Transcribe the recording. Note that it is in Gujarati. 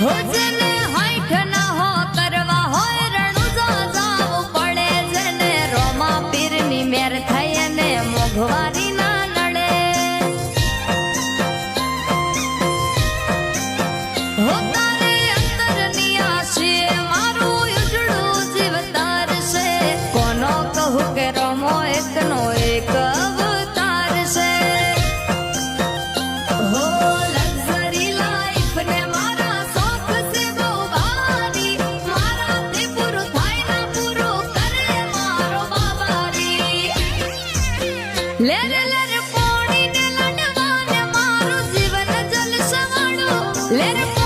હો જેને હાઈઠ ના હો કરવા હોય રણુજા જાવું પડે જેને રોમા પીરની મેર થાય ને મોઘવારી ના નડે હો તારે અંતરની આશીએ મારું ઉજળું જીવ તારશે કોનો કહું કે રોમો એકનો એક અવતાર છે હો લક્ઝરી લાઈફ ને મારા શોખ છે બહુ ભારી મારાથી પૂરું થાય ના પૂરું કરે મારો બાબારી લે રે પોણી ને લડવા ને મારું જીવન જલસવાળું લે રે